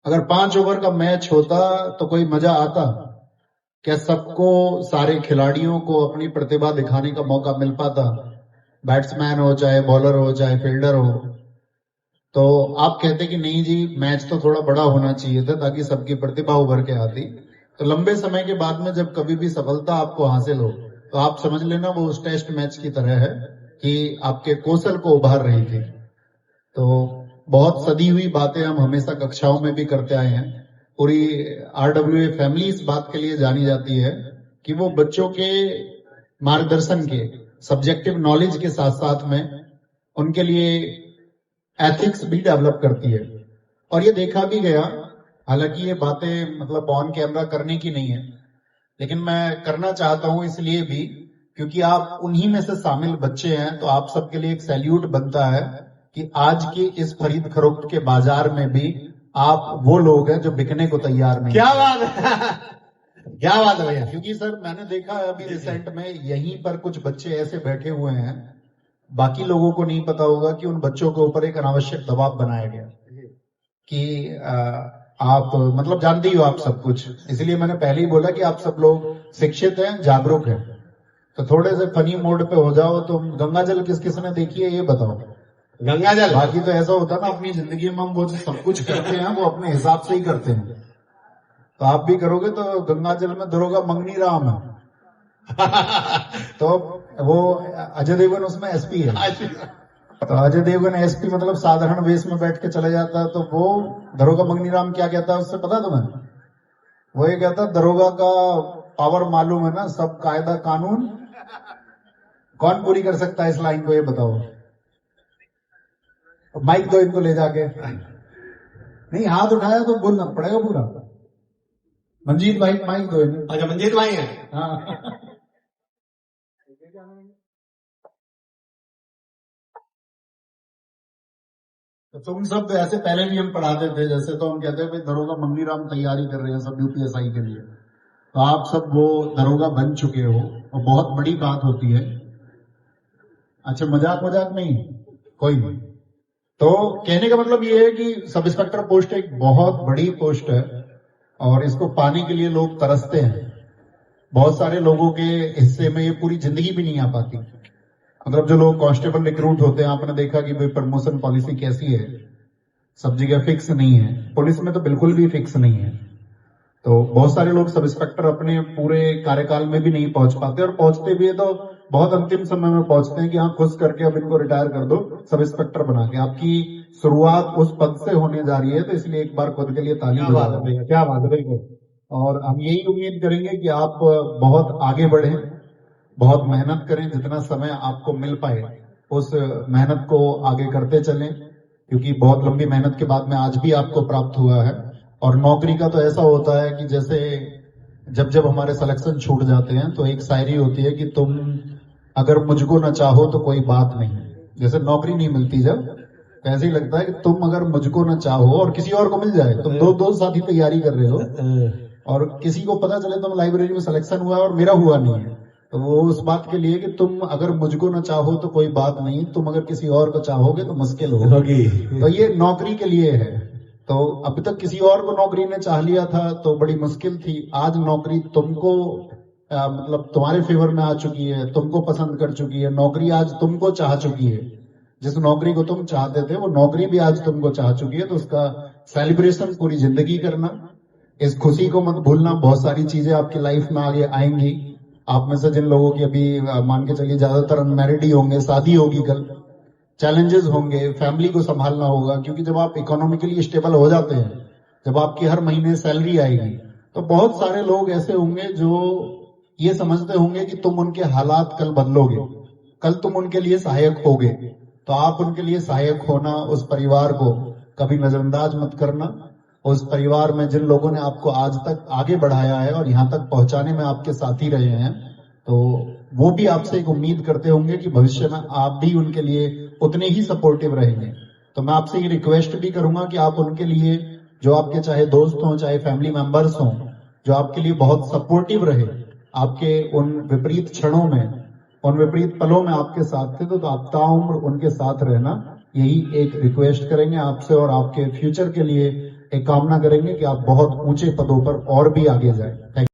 अगर 5 ओवर का मैच होता तो कोई मजा आता? क्या सबको, सारे खिलाड़ियों को अपनी प्रतिभा दिखाने का मौका मिल पाता? बैट्समैन हो, चाहे बॉलर हो, चाहे फील्डर हो। तो आप कहते कि नहीं जी, मैच तो थोड़ा बड़ा होना चाहिए था ताकि सबकी प्रतिभा उभर के आती। तो लंबे समय के बाद में जब कभी भी सफलता आपको हासिल हो तो आप समझ लेना वो उस टेस्ट मैच की तरह है कि आपके कौशल को उभार रही थी। तो बहुत सदी हुई बातें हम हमेशा कक्षाओं में भी करते आए हैं। पूरी RWA फैमिली इस बात के लिए जानी जाती है कि वो बच्चों के मार्गदर्शन के, सब्जेक्टिव नॉलेज के साथ साथ में उनके लिए एथिक्स भी डेवलप करती है। और ये देखा भी गया, हालांकि ये बातें मतलब ऑन कैमरा करने की नहीं है, लेकिन मैं करना चाहता हूं इसलिए भी क्योंकि आप उन्हीं में से शामिल बच्चे हैं। तो आप सबके लिए एक सैल्यूट बनता है कि आज की इस खरीद फरोख्त के बाजार में भी आप वो लोग हैं जो बिकने को तैयार नहीं। क्या बात है, क्या बात है भैया। क्योंकि सर मैंने देखा है अभी रिसेंट में यहीं पर कुछ बच्चे ऐसे बैठे हुए हैं, बाकी लोगों को नहीं पता होगा कि उन बच्चों के ऊपर एक अनावश्यक दबाव बनाया गया कि आप मतलब जानते ही हो आप सब कुछ। इसलिए मैंने पहले ही बोला कि आप सब लोग शिक्षित हैं, जागरूक हैं। तो थोड़े से फनी मोड पे हो जाओ। तो गंगा जल किस किस ने देखी है ये बताओ। गंगा जल, बाकी तो ऐसा होता है ना, अपनी जिंदगी में हम वो सब कुछ करते हैं वो अपने हिसाब से ही करते हैं। तो आप भी करोगे तो गंगा जल में दरोगा मंगनी राम है तो वो अजय देवगन उसमें SP है। तो अजय देवगन SP मतलब साधारण वेश में बैठ के चले जाता है। तो वो दरोगा मंगनी राम क्या कहता है उससे पता तुम्हें? वो ये कहता है, दरोगा का पावर मालूम है ना, सब कायदा कानून कौन पूरी कर सकता है इस लाइन को, ये बताओ। तो माइक दो इनको ले जाके। नहीं, हाथ उठाया तो बोलना पड़ेगा पूरा। मंजीत भाई माइक दो इन्हें। अच्छा मंजीत भाई है। हाँ तो तुम सब तो ऐसे पहले भी हम पढ़ाते थे, जैसे तो हम कहते हैं भाई दरोगा मंगनी राम तैयारी कर रहे हैं सब UPSI के लिए। तो आप सब वो दरोगा बन चुके हो और बहुत बड़ी बात होती है। अच्छा, मजाक मजाक नहीं, कोई नहीं। तो कहने का मतलब ये है कि सब इंस्पेक्टर पोस्ट एक बहुत बड़ी पोस्ट है और इसको पाने के लिए लोग तरसते हैं। बहुत सारे लोगों के हिस्से में ये पूरी जिंदगी भी नहीं आ पाती। मतलब जो लोग कांस्टेबल रिक्रूट होते हैं, आपने देखा कि भाई प्रमोशन पॉलिसी कैसी है, सब जगह फिक्स नहीं है। पुलिस में तो बिल्कुल भी फिक्स नहीं है। तो बहुत सारे लोग सब इंस्पेक्टर अपने पूरे कार्यकाल में भी नहीं पहुंच पाते, और पहुंचते भी है तो बहुत अंतिम समय में पहुंचते हैं कि हाँ खुश करके अब इनको रिटायर कर दो सब इंस्पेक्टर बना के। आपकी शुरुआत उस पद से होने जा रही है, तो इसलिए एक बार खुद के लिए ताली बजा दो। क्या बात है भैया। और हम यही उम्मीद करेंगे कि आप बहुत आगे बढ़ें, बहुत मेहनत करें, जितना समय आपको मिल पाए उस मेहनत को आगे करते चलें, क्योंकि बहुत लंबी मेहनत के बाद में आज भी आपको प्राप्त हुआ है। और नौकरी का तो ऐसा होता है कि जैसे जब जब हमारे सिलेक्शन छूट जाते हैं तो एक शायरी होती है कि तुम अगर मुझको न चाहो तो कोई बात नहीं। जैसे नौकरी नहीं मिलती जब, तो ऐसे ही लगता है कि तुम अगर मुझको न चाहो और किसी और को मिल जाए, तुम दो साथी तैयारी कर रहे हो और किसी को पता चले तुम लाइब्रेरी में सिलेक्शन हुआ और मेरा हुआ नहीं है, तो वो उस बात के लिए कि तुम अगर मुझको न चाहो तो कोई बात नहीं, तुम अगर किसी और को चाहोगे तो मुश्किल होगी। तो ये नौकरी के लिए है। तो अभी तक किसी और को नौकरी ने चाह लिया था तो बड़ी मुश्किल थी। आज नौकरी तुमको मतलब तुम्हारे फेवर में आ चुकी है, तुमको पसंद कर चुकी है। नौकरी आज तुमको चाह चुकी है। जिस नौकरी को तुम चाहते थे वो नौकरी भी आज तुमको चाह चुकी है। तो उसका सेलिब्रेशन पूरी जिंदगी करना, इस खुशी को मत भूलना। बहुत सारी चीजें आपकी लाइफ में आगे आएंगी। आप में से जिन लोगों की अभी मान के चलिए ज्यादातर अनमैरिड ही होंगे, शादी होगी कल, चैलेंजेस होंगे, फैमिली को संभालना होगा। क्योंकि जब आप इकोनॉमिकली स्टेबल हो जाते हैं, जब आपकी हर महीने सैलरी आएगी, तो बहुत सारे लोग ऐसे होंगे जो ये समझते होंगे कि तुम उनके हालात कल बदलोगे, कल तुम उनके लिए सहायक होगे। तो आप उनके लिए सहायक होना, उस परिवार को कभी नजरअंदाज मत करना। उस परिवार में जिन लोगों ने आपको आज तक आगे बढ़ाया है और यहाँ तक पहुंचाने में आपके साथी रहे हैं, तो वो भी आपसे एक उम्मीद करते होंगे कि भविष्य में आप भी उनके लिए उतने ही सपोर्टिव रहेंगे। तो मैं आपसे ये रिक्वेस्ट भी करूंगा कि आप उनके लिए, जो आपके चाहे दोस्त हों चाहे फैमिली मेंबर्स हों, जो आपके लिए बहुत सपोर्टिव रहे, आपके उन विपरीत क्षणों में, उन विपरीत पलों में आपके साथ थे, तो आप ताउम्र उनके साथ रहना, यही एक रिक्वेस्ट करेंगे आपसे। और आपके फ्यूचर के लिए एक कामना करेंगे कि आप बहुत ऊंचे पदों पर और भी आगे जाए।